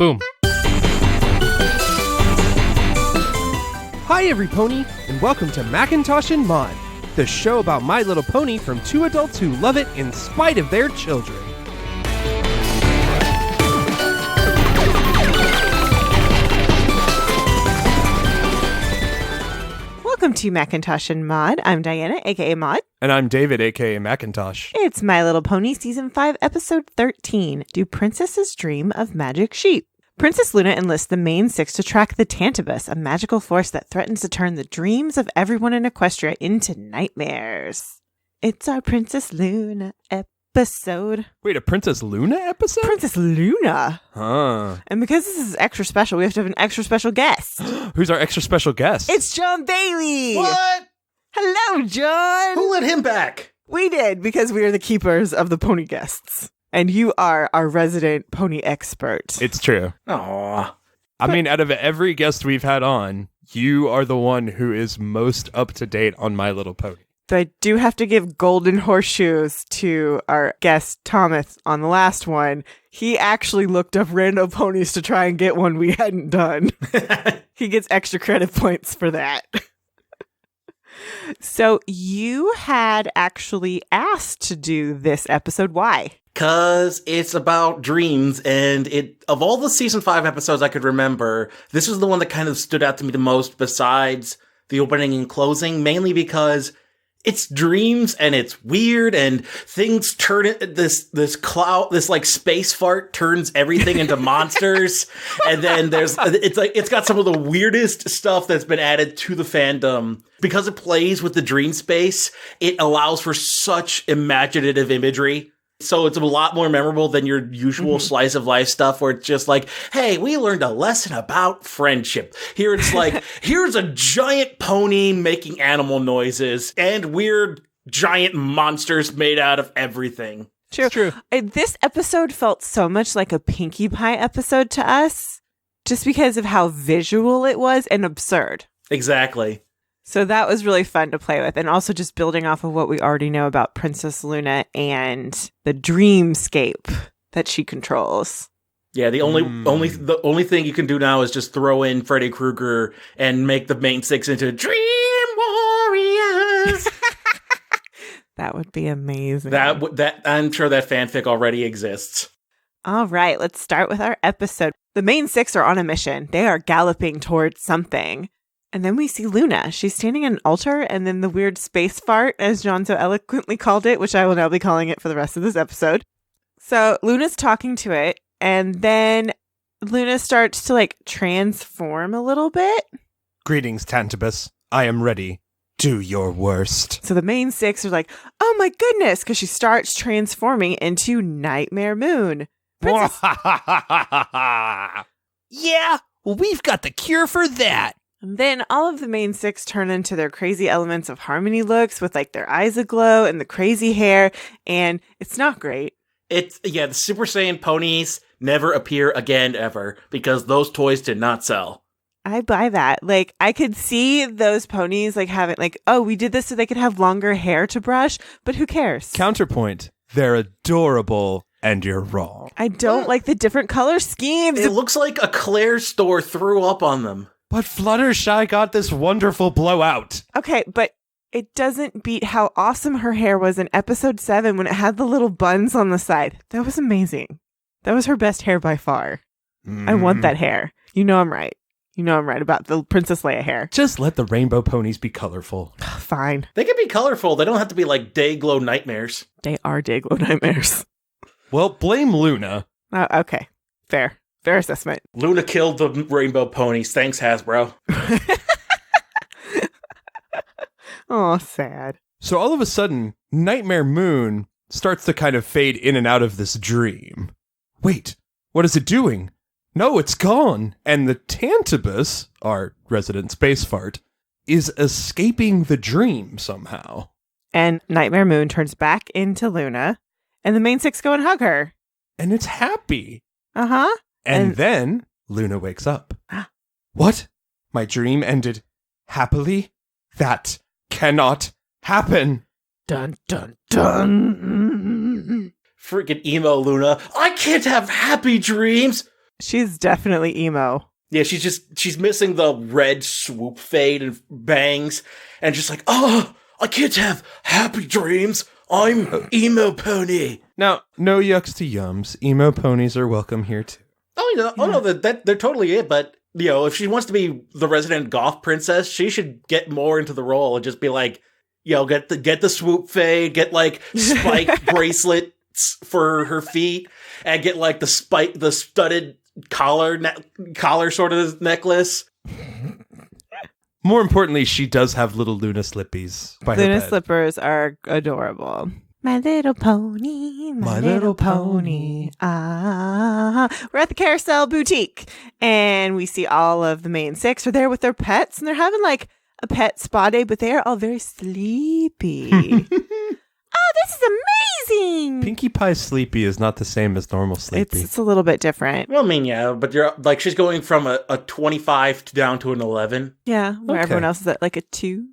Boom. Hi, every pony, and welcome to Macintosh and Maud, the show about My Little Pony from two adults who love it in spite of their children. Welcome to Macintosh and Maud. I'm Diana, aka Maud. And I'm David, aka Macintosh. It's My Little Pony, Season 5, Episode 13, Do Princesses Dream of Magic Sheep? Princess Luna enlists the main six to track the Tantibus, a magical force that threatens to turn the dreams of everyone in Equestria into nightmares. It's our Princess Luna episode. Wait, a Princess Luna episode? Princess Luna? Huh. And because this is extra special, we have to have an extra special guest. Who's our extra special guest? It's John Baley! What? Hello, John! Who let him back? We did, because we are the keepers of the pony guests. And you are our resident pony expert. It's true. Aww. I mean, out of every guest we've had on, you are the one who is most up to date on My Little Pony. So I do have to give golden horseshoes to our guest, Thomas, on the last one. He actually looked up random ponies to try and get one we hadn't done. He gets extra credit points for that. So you had actually asked to do this episode. Why? Because it's about dreams, and of all the season 5 episodes I could remember, this was the one that kind of stood out to me the most besides the opening and closing, mainly because it's dreams and it's weird and things turn this cloud, this like space fart turns everything into monsters. And then it's got some of the weirdest stuff that's been added to the fandom. Because it plays with the dream space, it allows for such imaginative imagery. So it's a lot more memorable than your usual slice of life stuff where it's just like, hey, we learned a lesson about friendship. Here it's like, here's a giant pony making animal noises and weird giant monsters made out of everything. True. This episode felt so much like a Pinkie Pie episode to us, just because of how visual it was and absurd. Exactly. So that was really fun to play with. And also just building off of what we already know about Princess Luna and the dreamscape that she controls. Yeah, the only thing you can do now is just throw in Freddy Krueger and make the main six into Dream Warriors. That would be amazing. That I'm sure that fanfic already exists. All right, let's start with our episode. The main six are on a mission. They are galloping towards something. And then we see Luna. She's standing at an altar, and then the weird space fart, as John so eloquently called it, which I will now be calling it for the rest of this episode. So Luna's talking to it, and then Luna starts to transform a little bit. Greetings, Tantibus. I am ready. Do your worst. So the main six are like, oh my goodness, because she starts transforming into Nightmare Moon. Yeah, well, we've got the cure for that. And then all of the main six turn into their crazy Elements of Harmony looks with their eyes aglow and the crazy hair, and it's not great. The Super Saiyan ponies never appear again ever because those toys did not sell. I buy that. I could see those ponies having we did this so they could have longer hair to brush, but who cares? Counterpoint. They're adorable and you're wrong. I don't like the different color schemes. It looks like a Claire's store threw up on them. But Fluttershy got this wonderful blowout. Okay, but it doesn't beat how awesome her hair was in episode 7 when it had the little buns on the side. That was amazing. That was her best hair by far. I want that hair. You know I'm right. You know I'm right about the Princess Leia hair. Just let the rainbow ponies be colorful. Fine. They can be colorful. They don't have to be like day-glow nightmares. They are day-glow nightmares. Well, blame Luna. Okay. Fair. Fair assessment. Luna killed the rainbow ponies. Thanks, Hasbro. Oh, sad. So all of a sudden, Nightmare Moon starts to kind of fade in and out of this dream. Wait, what is it doing? No, it's gone. And the Tantibus, our resident space fart, is escaping the dream somehow. And Nightmare Moon turns back into Luna, and the main six go and hug her. And it's happy. Uh-huh. And then Luna wakes up. What? My dream ended happily? That cannot happen. Dun, dun, dun. Freaking emo Luna. I can't have happy dreams. She's definitely emo. Yeah, she's missing the red swoop fade and bangs, and just like, oh, I can't have happy dreams. I'm emo pony. Now, no yucks to yums. Emo ponies are welcome here too. No, that they're totally it. But if she wants to be the resident goth princess, she should get more into the role and just be like, get the swoop fade, get like spike bracelets for her feet, and get like the studded collar sort of necklace. More importantly, she does have little Luna slippies by her Luna bed. slippers are adorable. My little pony, my little pony. Ah, we're at the Carousel Boutique, and we see all of the main six are there with their pets, and they're having like a pet spa day, but they are all very sleepy. Oh, this is amazing! Pinkie Pie's sleepy is not the same as normal sleepy. It's a little bit different. Well, I mean, yeah, but you're like she's going from a 25 down to an 11. Yeah, where Okay. everyone else is at like a 2.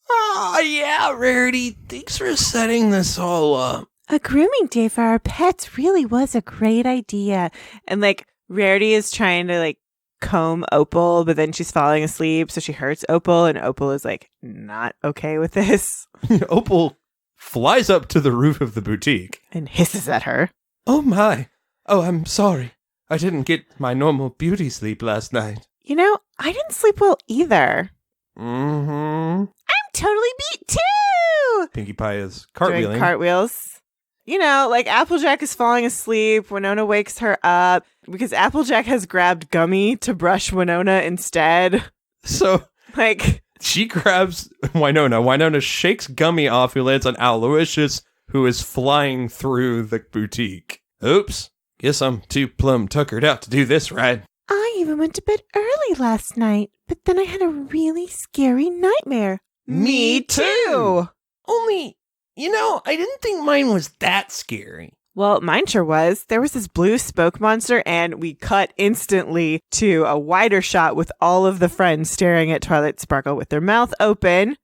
Oh, yeah, Rarity. Thanks for setting this all up. A grooming day for our pets really was a great idea. And like Rarity is trying to like comb Opal, but then she's falling asleep, so she hurts Opal, and Opal is like not okay with this Opal flies up to the roof of the boutique. and hisses at her. Oh, my. Oh, I'm sorry. I didn't get my normal beauty sleep last night. I didn't sleep well either. Mm-hmm. I'm totally beat too. Pinkie Pie is Doing cartwheeling. cartwheels. Like Applejack is falling asleep. Winona wakes her up because Applejack has grabbed Gumbie to brush Winona instead. So Like, she grabs Winona. Winona shakes Gumbie off, who lands on Aloysius, who is flying through the boutique. Oops. Guess I'm too plumb tuckered out to do this right. I even went to bed early last night, but then I had a really scary nightmare. Me too. Only, I didn't think mine was that scary. Well, mine sure was. There was this blue smoke monster, and we cut instantly to a wider shot with all of the friends staring at Twilight Sparkle with their mouth open.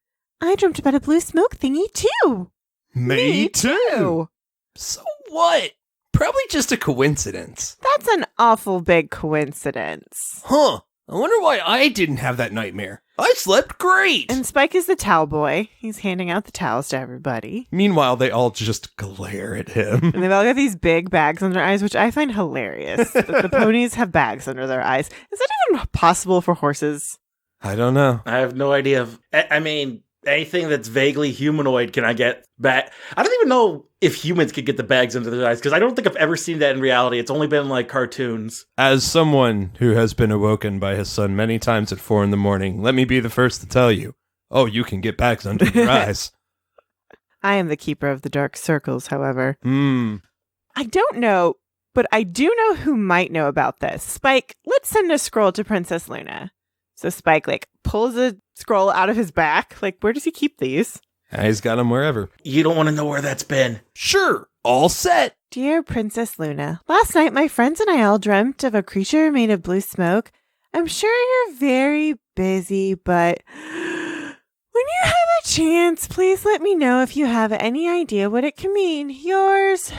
I dreamt about a blue smoke thingy, too. Me too. So what? Probably just a coincidence. That's an awful big coincidence. Huh. I wonder why I didn't have that nightmare. I slept great. And Spike is the towel boy. He's handing out the towels to everybody. Meanwhile, they all just glare at him. And they've all got these big bags under their eyes, which I find hilarious. That the ponies have bags under their eyes. Is that even possible for horses? I don't know. I have no idea. I mean, anything that's vaguely humanoid, can I get back? I don't even know if humans could get the bags under their eyes, because I don't think I've ever seen that in reality. It's only been like cartoons. As someone who has been awoken by his son many times at 4 a.m, let me be the first to tell you, you can get bags under your eyes. I am the keeper of the dark circles, however. I don't know, but I do know who might know about this. Spike, let's send a scroll to Princess Luna. So Spike, pulls a scroll out of his back. Where does he keep these? He's got them wherever. You don't want to know where that's been. Sure, all set. Dear Princess Luna, last night my friends and I all dreamt of a creature made of blue smoke. I'm sure you're very busy, but when you have a chance, please let me know if you have any idea what it can mean. Yours,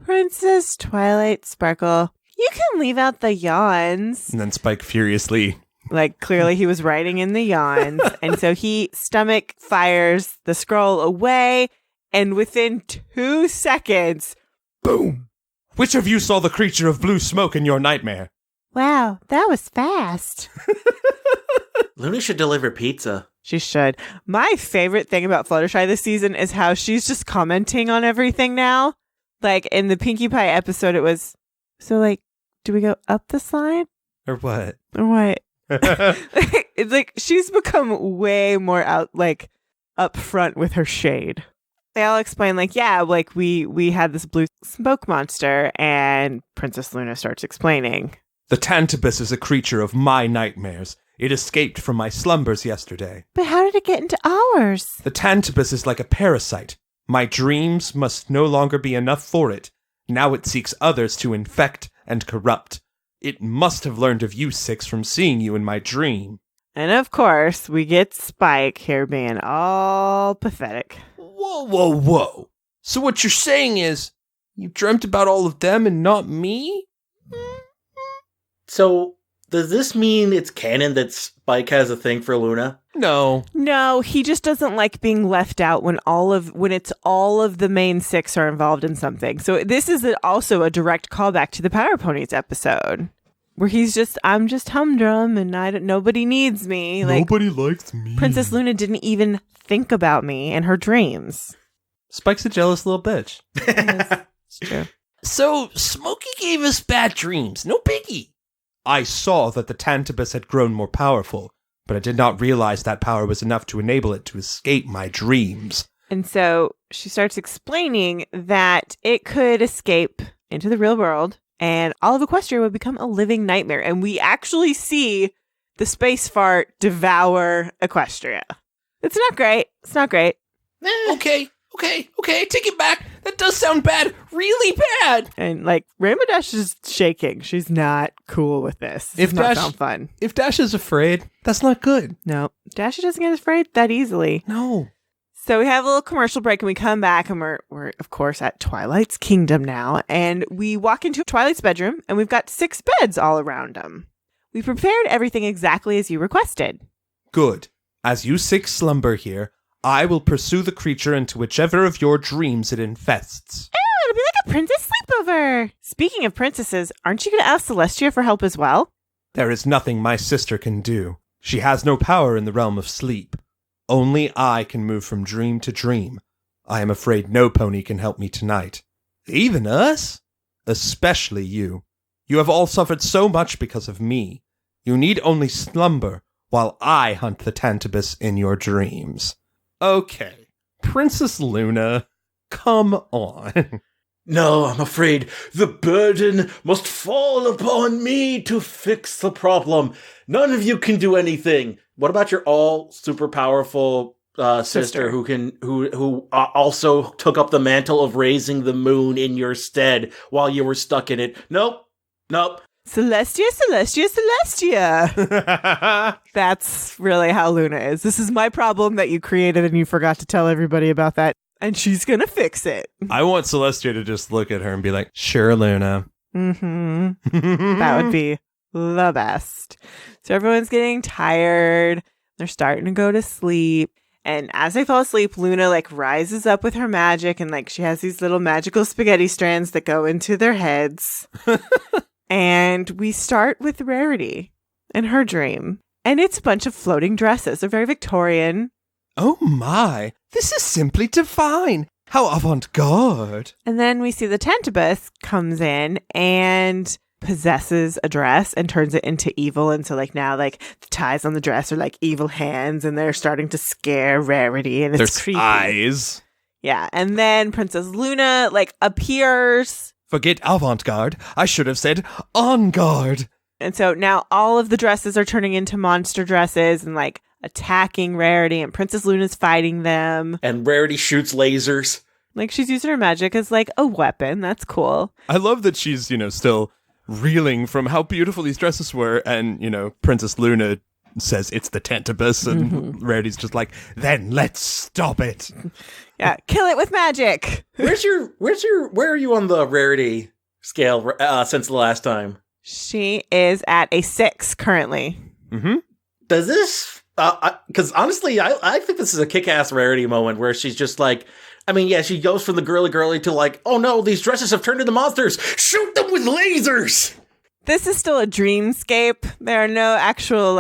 Princess Twilight Sparkle. You can leave out the yawns. And then Spike furiously... Clearly he was writing in the yawns. And so he stomach fires the scroll away. And within 2 seconds, boom! Which of you saw the creature of blue smoke in your nightmare? wow, that was fast. Luna should deliver pizza. She should. My favorite thing about Fluttershy this season is how she's just commenting on everything now. In the Pinkie Pie episode, it was, so do we go up the slide? Or what? Or what? It's she's become way more up front with her shade. They all explain we had this blue smoke monster, and Princess Luna starts explaining. The Tantibus is a creature of my nightmares. It escaped from my slumbers yesterday. But how did it get into ours? The Tantibus is like a parasite. My dreams must no longer be enough for it. Now it seeks others to infect and corrupt. It must have learned of you six from seeing you in my dream. And of course, we get Spike here being all pathetic. Whoa. So what you're saying is, you dreamt about all of them and not me? So, does this mean it's canon that Spike has a thing for Luna? No. No, he just doesn't like being left out when it's all of the main six are involved in something. So this is also a direct callback to the Power Ponies episode, where I'm just humdrum and nobody needs me. Nobody likes me. Princess Luna didn't even think about me in her dreams. Spike's a jealous little bitch. It's true. So, Smokey gave us bad dreams. No biggie. I saw that the Tantibus had grown more powerful, but I did not realize that power was enough to enable it to escape my dreams. And so she starts explaining that it could escape into the real world and all of Equestria would become a living nightmare. And we actually see the space fart devour Equestria. It's not great. It's not great. Okay, take it back. That does sound bad. Really bad. And Rainbow Dash is shaking. She's not cool with this. It's not sound fun. If Dash is afraid, that's not good. No, Dashy doesn't get afraid that easily. No. So we have a little commercial break and we come back and we're of course at Twilight's kingdom now. And we walk into Twilight's bedroom and we've got 6 beds all around him. We prepared everything exactly as you requested. Good. As you 6 slumber here, I will pursue the creature into whichever of your dreams it infests. Oh, it'll be like a princess sleepover. Speaking of princesses, aren't you going to ask Celestia for help as well? There is nothing my sister can do. She has no power in the realm of sleep. Only I can move from dream to dream. I am afraid no pony can help me tonight. Even us? Especially you. You have all suffered so much because of me. You need only slumber while I hunt the Tantibus in your dreams. Okay, Princess Luna, come on. No, I'm afraid the burden must fall upon me to fix the problem. None of you can do anything. What about your all super powerful sister who also took up the mantle of raising the moon in your stead while you were stuck in it? Nope. Celestia. That's really how Luna is. This is my problem that you created and you forgot to tell everybody about that. And she's gonna fix it. I want Celestia to just look at her and be like, sure, Luna. Mm-hmm. That would be the best. So everyone's getting tired. They're starting to go to sleep. And as they fall asleep, Luna rises up with her magic and she has these little magical spaghetti strands that go into their heads. And we start with Rarity and her dream. And it's a bunch of floating dresses. They're very Victorian. Oh my, this is simply divine. How avant-garde. And then we see the Tantibus comes in and possesses a dress and turns it into evil. And so now the ties on the dress are evil hands and they're starting to scare Rarity and it's There's creepy. eyes. Yeah. And then Princess Luna appears. Forget avant-garde. I should have said on guard. And so now all of the dresses are turning into monster dresses and attacking Rarity, and Princess Luna's fighting them. And Rarity shoots lasers. She's using her magic as a weapon. That's cool. I love that she's, still reeling from how beautiful these dresses were. And, Princess Luna says it's the Tantibus, and Rarity's just then let's stop it. Yeah, kill it with magic. Where are you on the Rarity scale since the last time? She is at a 6 currently. Mm-hmm. Does this... Because honestly, I think this is a kick-ass Rarity moment where she's just she goes from the girly to oh no, these dresses have turned into monsters. Shoot them with lasers! This is still a dreamscape. There are no actual,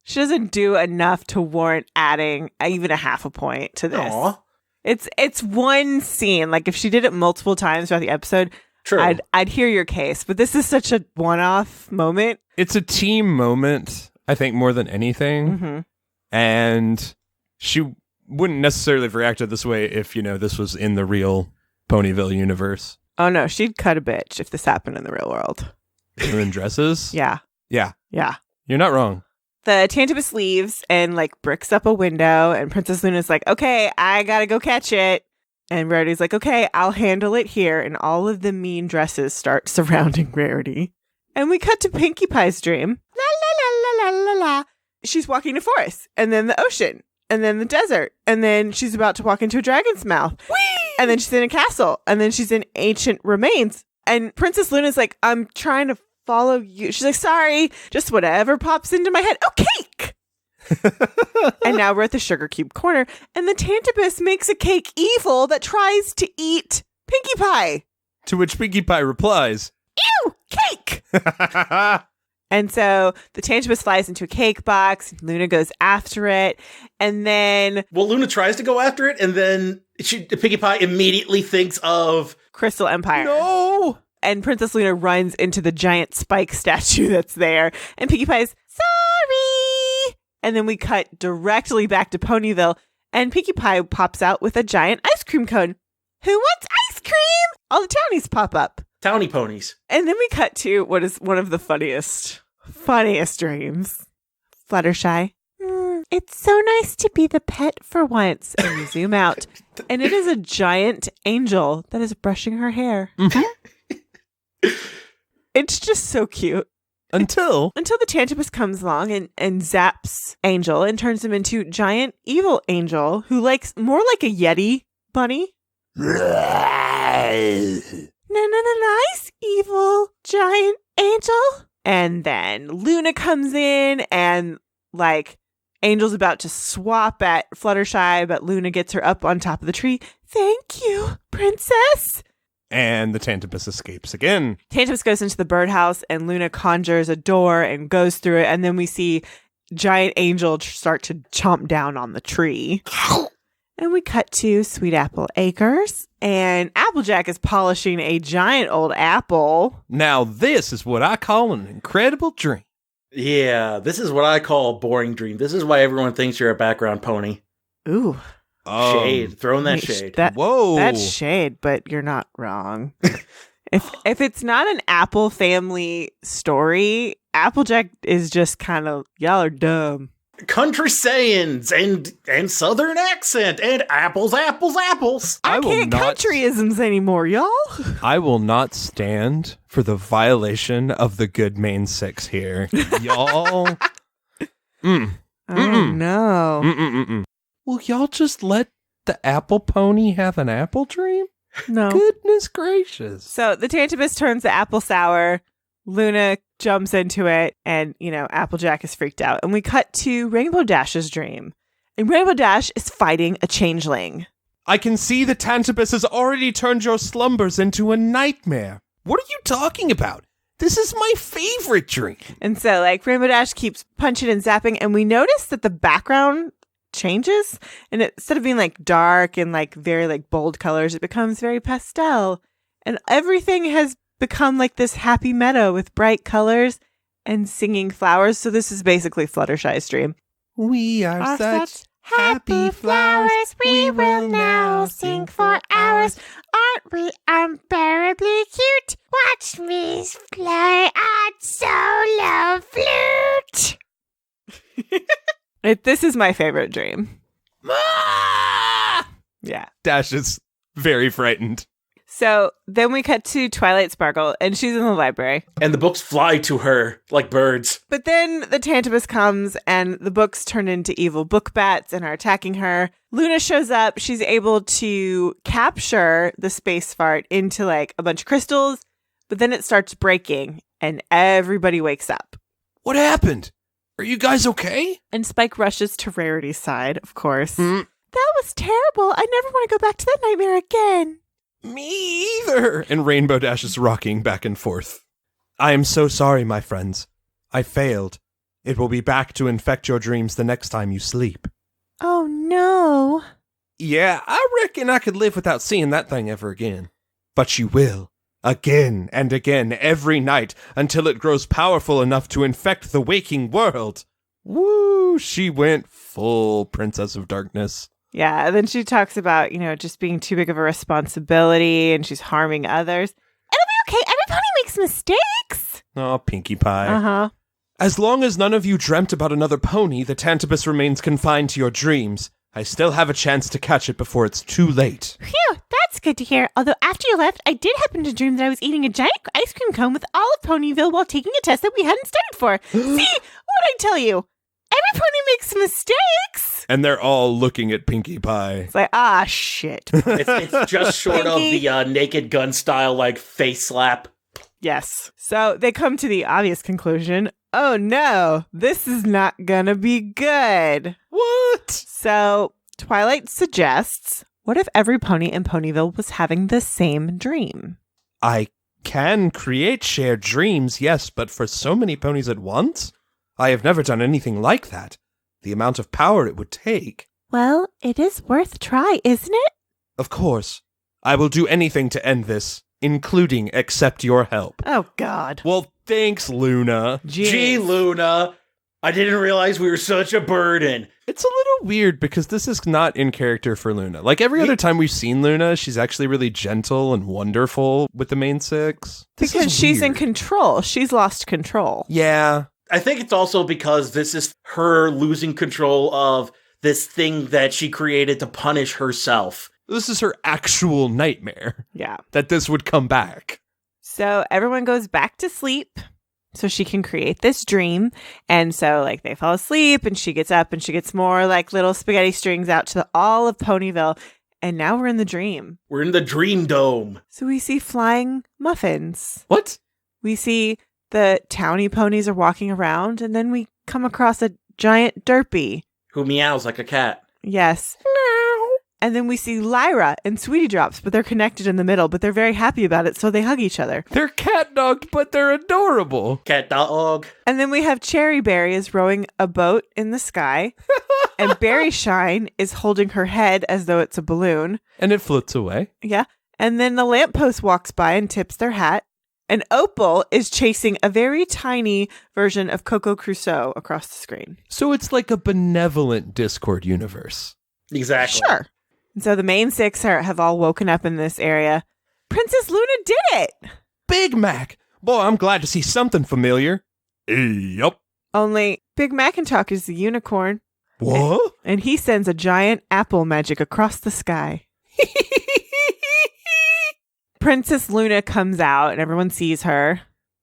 she doesn't do enough to warrant adding even a half a point to this. Aww. It's one scene. If she did it multiple times throughout the episode, true, I'd hear your case. But this is such a one-off moment. It's a team moment, I think, more than anything. Mm-hmm. And she wouldn't necessarily have reacted this way if, this was in the real Ponyville universe. Oh, no. She'd cut a bitch if this happened in the real world. They're in dresses? Yeah. Yeah. Yeah. You're not wrong. The Tantibus leaves and bricks up a window, and Princess Luna's okay, I gotta go catch it. And Rarity's okay, I'll handle it here. And all of the mean dresses start surrounding Rarity. And we cut to Pinkie Pie's dream. La la la la la la la. She's walking a forest, and then the ocean, and then the desert, and then she's about to walk into a dragon's mouth. Whee! And then she's in a castle, and then she's in ancient remains. And Princess Luna's I'm trying to follow you. She's like, sorry, just whatever pops into my head. Oh, cake! And now we're at the sugar cube corner, and the Tantibus makes a cake evil that tries to eat Pinkie Pie. To which Pinkie Pie replies, Ew, cake! And so the Tantibus flies into a cake box. Luna goes after it. And then... Well, Luna tries to go after it, and then Pinkie Pie immediately thinks of... Crystal Empire. no! And Princess Luna runs into the giant spike statue that's there. And Pinkie Pie's, sorry! And then we cut directly back to Ponyville. And Pinkie Pie pops out with a giant ice cream cone. Who wants ice cream? All the townies pop up. Townie ponies. And then we cut to what is one of the funniest dreams. Fluttershy. It's so nice to be the pet for once. And we zoom out. And it is a giant angel that is brushing her hair. Mm-hmm. It's just so cute. Until the Tantibus comes along and zaps Angel and turns him into giant evil Angel who likes more like a Yeti bunny. Nice, evil giant angel. And then Luna comes in and like Angel's about to swap at Fluttershy, but Luna gets her up on top of the tree. Thank you, princess. and the Tantibus escapes again. Tantibus goes into the birdhouse and Luna conjures a door and goes through it. And then we see giant angel start to chomp down on the tree. And we cut to Sweet Apple Acres, and Applejack is polishing a giant old apple. Now this is what I call an incredible dream. Yeah, this is what I call a boring dream. This is why everyone thinks you're a background pony. Ooh. Shade. Throwing that shade. Whoa. That's shade, but you're not wrong. If it's not an Apple family story, Applejack is just kind of, y'all are dumb. Country sayings and southern accent and apples. I can't countryisms anymore, y'all. I will not stand for the violation of the good main six here. Y'all. Oh, no. Will y'all just let the apple pony have an apple dream? No. Goodness gracious. So the Tantibus turns the apple sour. Luna jumps into it, and, Applejack is freaked out. And we cut to Rainbow Dash's dream. And Rainbow Dash is fighting a changeling. I can see the Tantibus has already turned your slumbers into a nightmare. What are you talking about? This is my favorite dream. And so, Rainbow Dash keeps punching and zapping, and we notice that the background changes. And instead of being, dark and, very, bold colors, it becomes very pastel. And everything has become this happy meadow with bright colors and singing flowers. So this is basically Fluttershy's dream. We are such happy flowers. We will now sing for hours. Aren't we unbearably cute? Watch me play a solo flute. This is my favorite dream. Yeah. Dash is very frightened. So then we cut to Twilight Sparkle, and she's in the library. And the books fly to her like birds. But then the Tantibus comes, and the books turn into evil book bats and are attacking her. Luna shows up. She's able to capture the space fart into a bunch of crystals, but then it starts breaking, and everybody wakes up. What happened? Are you guys okay? And Spike rushes to Rarity's side, of course. That was terrible. I never want to go back to that nightmare again. Me either. And Rainbow Dash is rocking back and forth. I am so sorry, my friends. I failed. It will be back to infect your dreams the next time you sleep. Oh, no. Yeah, I reckon I could live without seeing that thing ever again. But you will. Again and again, every night, until it grows powerful enough to infect the waking world. Woo! She went full Princess of Darkness. Yeah, and then she talks about, just being too big of a responsibility, and she's harming others. It'll be okay. Every pony makes mistakes. Oh, Pinkie Pie. Uh-huh. As long as none of you dreamt about another pony, the Tantibus remains confined to your dreams. I still have a chance to catch it before it's too late. Phew, that's good to hear. Although after you left, I did happen to dream that I was eating a giant ice cream cone with all of Ponyville while taking a test that we hadn't studied for. See, what'd I tell you? Every pony makes mistakes. And they're all looking at Pinkie Pie. It's shit. It's just short of the Naked Gun style, face slap. Yes. So they come to the obvious conclusion, oh no, this is not gonna be good. What? So Twilight suggests, what if every pony in Ponyville was having the same dream? I can create shared dreams, yes, but for so many ponies at once? I have never done anything like that. The amount of power it would take. Well, it is worth a try, isn't it? Of course. I will do anything to end this, including accept your help. Oh, God. Well, thanks, Luna. Gee, Luna, I didn't realize we were such a burden. It's a little weird because this is not in character for Luna. Like every other time we've seen Luna, she's actually really gentle and wonderful with the main six. Because she's in control. She's lost control. Yeah. I think it's also because this is her losing control of this thing that she created to punish herself. This is her actual nightmare. Yeah. That this would come back. So everyone goes back to sleep so she can create this dream. And so like they fall asleep and she gets up and she gets more like little spaghetti strings out to all of Ponyville. And now we're in the dream. We're in the dream dome. So we see flying muffins. What? We see the townie ponies are walking around, and then we come across a giant derpy. Who meows like a cat. Yes. And then we see Lyra and Sweetie Drops, but they're connected in the middle, but they're very happy about it, so they hug each other. They're cat dogged, but they're adorable. Cat dog. And then we have Cherry Berry is rowing a boat in the sky, and Berry Shine is holding her head as though it's a balloon. And it floats away. Yeah. And then the lamppost walks by and tips their hat. And Opal is chasing a very tiny version of Coco Crusoe across the screen. So it's like a benevolent Discord universe. Exactly. Sure. And so the main six have all woken up in this area. Princess Luna did it! Big Mac! Boy, I'm glad to see something familiar. Yup. Only Big Macintosh is the unicorn. What? And he sends a giant apple magic across the sky. Princess Luna comes out and everyone sees her.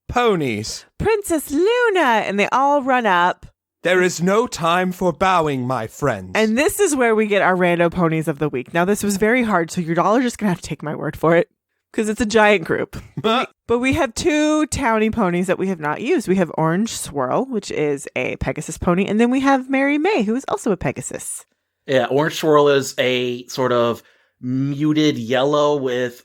Ponies. Princess Luna! And they all run up. There is no time for bowing, my friends. And this is where we get our rando ponies of the week. Now, this was very hard, so you're all just going to have to take my word for it. Because it's a giant group. But we have two townie ponies that we have not used. We have Orange Swirl, which is a Pegasus pony. And then we have Mary May, who is also a Pegasus. Yeah, Orange Swirl is a sort of muted yellow with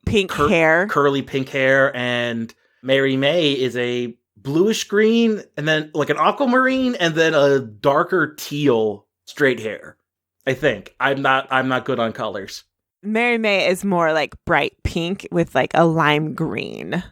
pink hair. Curly pink hair. And Mary May is a bluish green, and then like an aquamarine, and then a darker teal straight hair. I think. I'm not good on colors. Mary May is more like bright pink with like a lime green.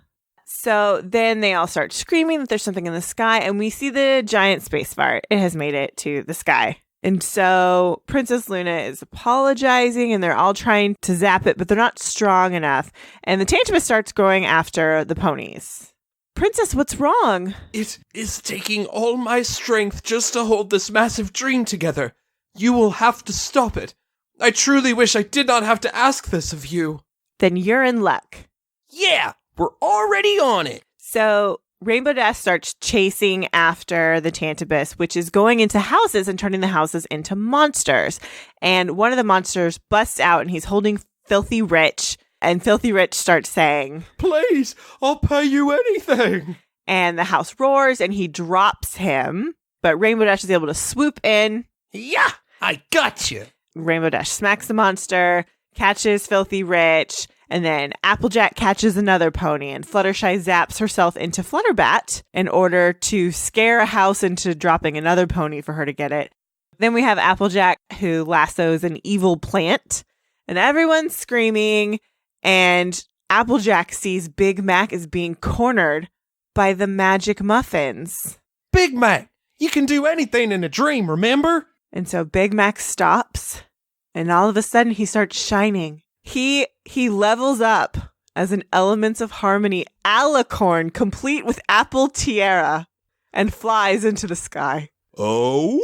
So then they all start screaming that there's something in the sky, and we see the giant space fart. It has made it to the sky. And so Princess Luna is apologizing, and they're all trying to zap it, but they're not strong enough. And the Tantabus starts going after the ponies. Princess, what's wrong? It is taking all my strength just to hold this massive dream together. You will have to stop it. I truly wish I did not have to ask this of you. Then you're in luck. Yeah, we're already on it. So Rainbow Dash starts chasing after the Tantabus, which is going into houses and turning the houses into monsters. And one of the monsters busts out, and he's holding Filthy Rich. And Filthy Rich starts saying, Please, I'll pay you anything. And the house roars, and he drops him. But Rainbow Dash is able to swoop in. Yeah, I got you. Rainbow Dash smacks the monster, catches Filthy Rich, and then Applejack catches another pony, and Fluttershy zaps herself into Flutterbat in order to scare a house into dropping another pony for her to get it. Then we have Applejack, who lassos an evil plant, and everyone's screaming, and Applejack sees Big Mac is being cornered by the magic muffins. Big Mac, you can do anything in a dream, remember? And so Big Mac stops, and all of a sudden he starts shining. He levels up as an Elements of Harmony alicorn, complete with apple tiara, and flies into the sky. Oh,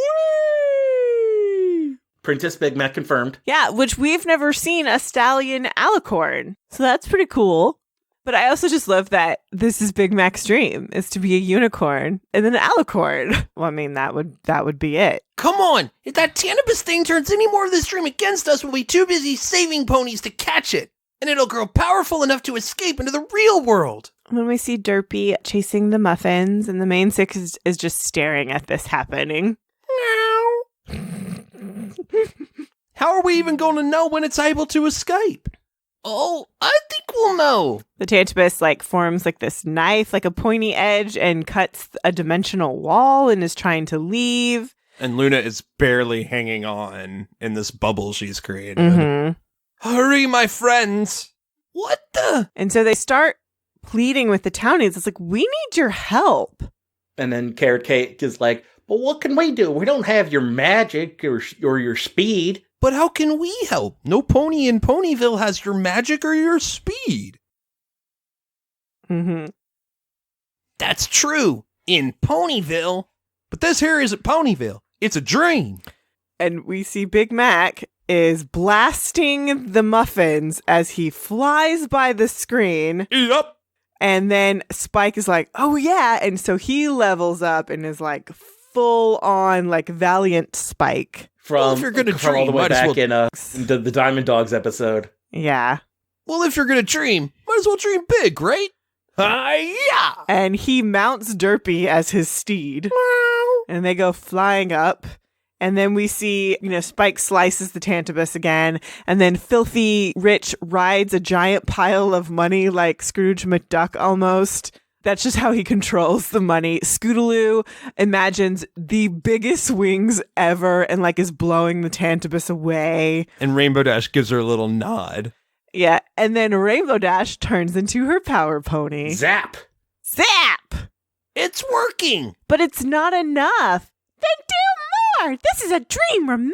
Princess Big Mac confirmed. Yeah, which we've never seen a stallion alicorn. So that's pretty cool. But I also just love that this is Big Mac's dream, is to be a unicorn and then an alicorn. Well, I mean, that would be it. Come on! If that Tantabus thing turns any more of this dream against us, we'll be too busy saving ponies to catch it. and it'll grow powerful enough to escape into the real world. When we see Derpy chasing the muffins, and the main six is just staring at this happening. How are we even going to know when it's able to escape? Oh, I think we'll know. The Tantibus forms this knife, a pointy edge, and cuts a dimensional wall and is trying to leave. And Luna is barely hanging on in this bubble she's created. Mm-hmm. Hurry, my friends. What the? And so they start pleading with the townies. It's we need your help. And then Carrot Cake is like, but what can we do? We don't have your magic or your speed. But how can we help? No pony in Ponyville has your magic or your speed. Mm-hmm. That's true. In Ponyville. But this here isn't Ponyville. It's a dream. And we see Big Mac is blasting the muffins as he flies by the screen. Yup. And then Spike is like, oh yeah. And so he levels up and is full on Valiant Spike. Well, if you're gonna from all the dream, way might as back in the Diamond Dogs episode. Yeah. Well, if you're gonna dream, might as well dream big, right? Yeah. And he mounts Derpy as his steed. And they go flying up. And then we see, Spike slices the Tantibus again. And then Filthy Rich rides a giant pile of money like Scrooge McDuck almost. That's just how he controls the money. Scootaloo imagines the biggest wings ever and is blowing the Tantibus away. And Rainbow Dash gives her a little nod. Yeah. And then Rainbow Dash turns into her power pony. Zap! Zap! It's working. But it's not enough. Then do more. This is a dream, remember?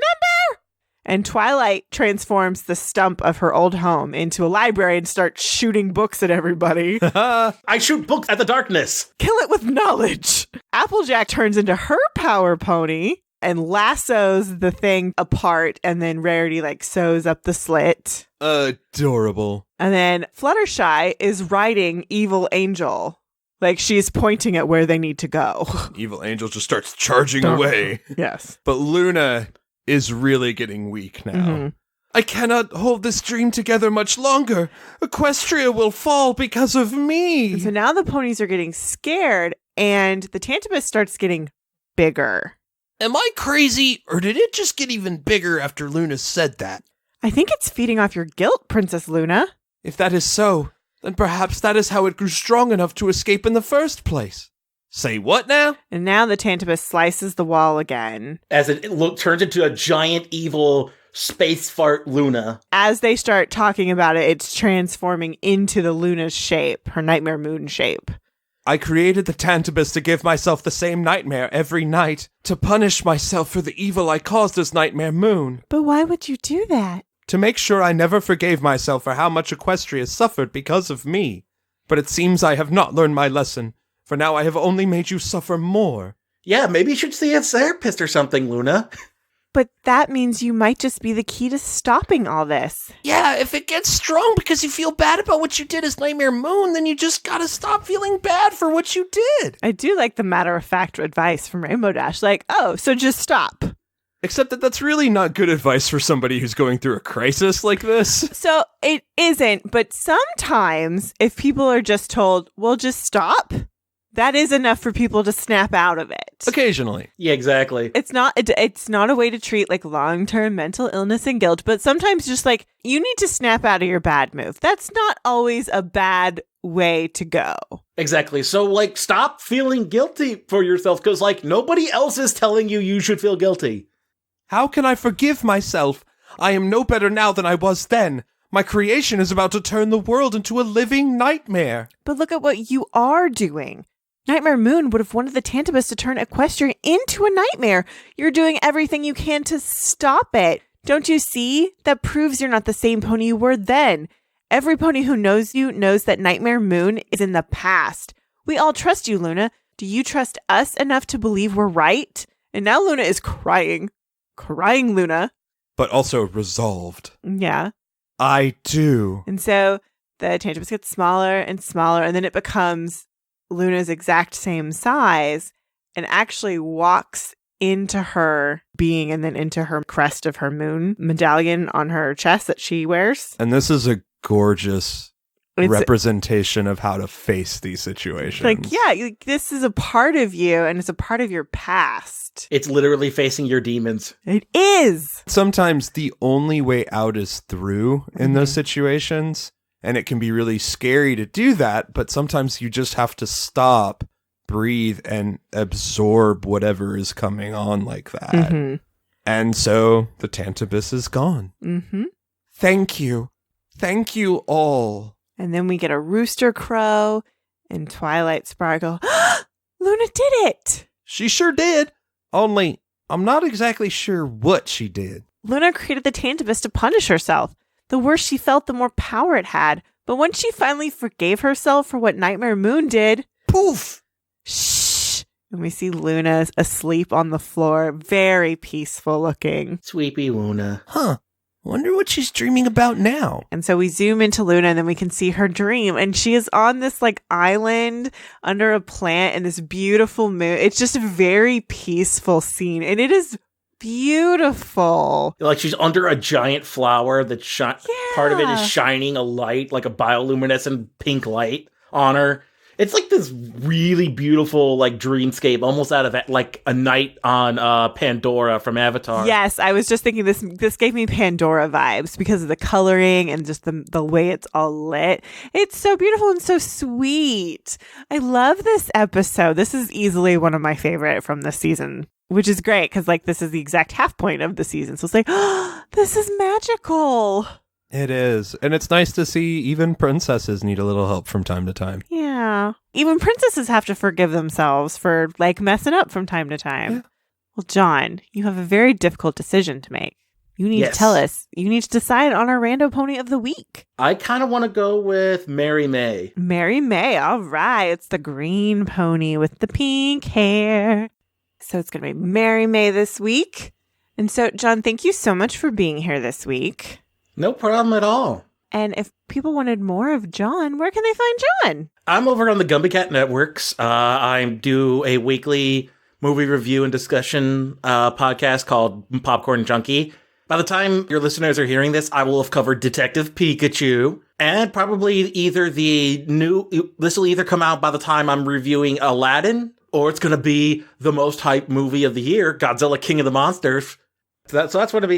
And Twilight transforms the stump of her old home into a library and starts shooting books at everybody. I shoot books at the darkness. Kill it with knowledge. Applejack turns into her power pony and lassos the thing apart, and then Rarity sews up the slit. Adorable. And then Fluttershy is riding Evil Angel. She's pointing at where they need to go. Evil Angel just starts charging away. Yes. But Luna is really getting weak now. Mm-hmm. I cannot hold this dream together much longer. Equestria will fall because of me. And so now the ponies are getting scared, and the Tantibus starts getting bigger. Am I crazy, or did it just get even bigger after Luna said that? I think it's feeding off your guilt, Princess Luna. If that is so, then perhaps that is how it grew strong enough to escape in the first place. Say what now? And now the Tantibus slices the wall again. As it turns into a giant evil space fart Luna. As they start talking about it, it's transforming into the Luna's shape, her Nightmare Moon shape. I created the Tantibus to give myself the same nightmare every night, To punish myself for the evil I caused as Nightmare Moon. But why would you do that? to make sure I never forgave myself for how much Equestria suffered because of me. But it seems I have not learned my lesson, for now I have only made you suffer more. Yeah, maybe you should see a therapist or something, Luna. But that means you might just be the key to stopping all this. Yeah, if it gets strong because you feel bad about what you did as Nightmare Moon, then you just gotta stop feeling bad for what you did. I do like the matter-of-fact advice from Rainbow Dash, like, oh, so just stop. Except that that's really not good advice for somebody who's going through a crisis like this. So it isn't, but sometimes if people are just told, well, just stop, that is enough for people to snap out of it. Occasionally. Yeah, exactly. It's not a way to treat like long-term mental illness and guilt, but sometimes just like you need to snap out of your bad move. That's not always a bad way to go. Exactly. So, like, stop feeling guilty for yourself because, like, nobody else is telling you should feel guilty. How can I forgive myself? I am no better now than I was then. My creation is about to turn the world into a living nightmare. But look at what you are doing. Nightmare Moon would have wanted the Tantibus to turn Equestria into a nightmare. You're doing everything you can to stop it. Don't you see? That proves you're not the same pony you were then. Every pony who knows you knows that Nightmare Moon is in the past. We all trust you, Luna. Do you trust us enough to believe we're right? And now Luna is crying. Crying, Luna. But also resolved. Yeah. I do. And so the Tantibus gets smaller and smaller, and then it becomes Luna's exact same size and actually walks into her being and then into her crest of her moon medallion on her chest that she wears. And this is a gorgeous It's representation of how to face these situations. like, yeah, this is a part of you and it's a part of your past. It's literally facing your demons. It is. Sometimes the only way out is through in those situations, and it can be really scary to do that, but sometimes you just have to stop, breathe, and absorb whatever is coming on like that. Mm-hmm. And so the Tantibus is gone. Mm-hmm. Thank you. Thank you all. And then we get a rooster crow and Twilight Sparkle. Luna did it! She sure did. Only, I'm not exactly sure what she did. Luna created the Tantibus to punish herself. The worse she felt, the more power it had. But when she finally forgave herself for what Nightmare Moon did, Poof! shh! And we see Luna asleep on the floor, very peaceful looking. Sweepy Luna. Huh. Wonder what she's dreaming about now. And so we zoom into Luna and then we can see her dream. And she is on this like island under a plant in this beautiful moon. It's just a very peaceful scene. And it is beautiful. Like she's under a giant flower that part of it is shining a light, like a bioluminescent pink light on her. It's like this really beautiful, like, dreamscape, almost out of like a night on Pandora from Avatar. Yes, I was just thinking this gave me Pandora vibes because of the coloring and just the way it's all lit. It's so beautiful and so sweet. I love this episode. This is easily one of my favorite from this season, which is great because, like, this is the exact half point of the season. So it's like, oh, this is magical. It is. And it's nice to see even princesses need a little help from time to time. Yeah. Even princesses have to forgive themselves for, like, messing up from time to time. Yeah. Well, John, you have a very difficult decision to make. You need to tell us. You need to decide on our rando pony of the week. I kind of want to go with Mary May. Mary May. All right. It's the green pony with the pink hair. So it's going to be Mary May this week. And so, John, thank you so much for being here this week. No problem at all. And if people wanted more of John, where can they find John? I'm over on the Gumbie Cat Networks. I do a weekly movie review and discussion podcast called Popcorn Junkie. By the time your listeners are hearing this, I will have covered Detective Pikachu. And probably this will either come out by the time I'm reviewing Aladdin, or it's going to be the most hyped movie of the year, Godzilla King of the Monsters. So that's what I'm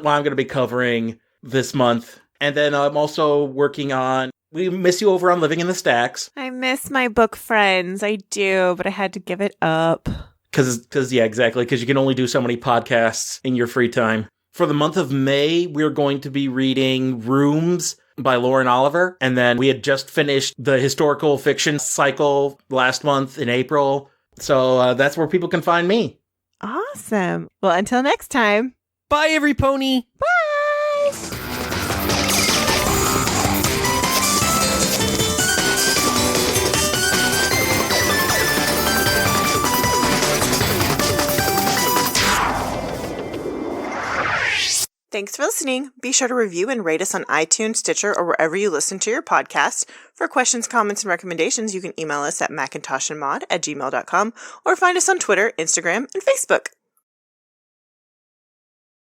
going to be covering this month. And then I'm also working on We Miss You over on Living in the Stacks. I miss my book friends. I do, but I had to give it up. Yeah, exactly. Because you can only do so many podcasts in your free time. For the month of May, we're going to be reading Rooms by Lauren Oliver. And then we had just finished the historical fiction cycle last month in April. So that's where people can find me. Awesome. Well, until next time. Bye, every pony. Bye. Thanks for listening. Be sure to review and rate us on iTunes, Stitcher, or wherever you listen to your podcast. For questions, comments, and recommendations, you can email us at macintoshandmaud@gmail.com or find us on Twitter, Instagram, and Facebook.